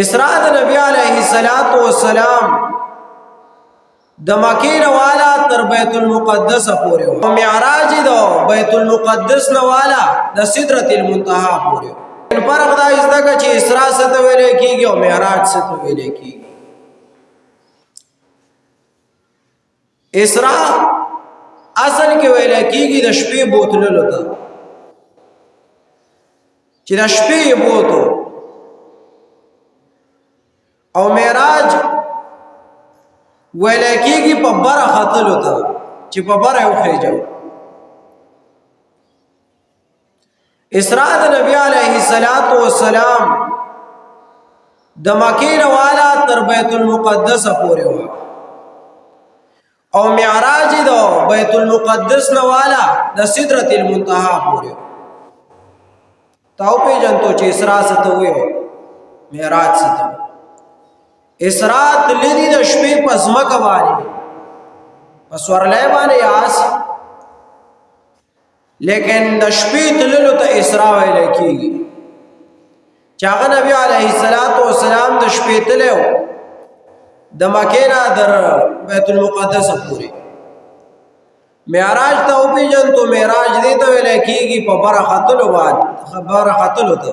اسراء د نبی علیہ الصلوۃ والسلام د مکې نه والا تر بیت المقدس پورې او معراج د بیت المقدس نه والا د سدرۃ المنتهى پورې. فرق دا ځکه چې اسراء څه ته ویل کیږي او معراج څه ته ویل کیږي. اسراء اصل کې ویل کیږي د شپې بوتللو ته، چې د شپې بوتو، او معراج ویل کیږي په بره ختلو ته، چې په بره وخېجو. اسراء د نبی علیہ الصلوۃ والسلام د مکې نه والا تر بیت المقدس پورې و، او معراج د بیت المقدس نه والا د سدرۃ المنتهى پورې. تاو پیژنتو چې اسراء څه ته ویو، معراج څه ته. اسراء تللی د شپې په ځمکه باندې په سورلی باندې یاس، لیکن د شپې تللو ته اسراء ویل کیږي، چې هغه نبی علیه الصلوۃ والسلام د شپې تللی و د مکې نه در بیت المقدس پورې. معراج ته وپېژنتو، معراج دې ته ویل کیږي په بره ختلو باندې، بره ختلو ته.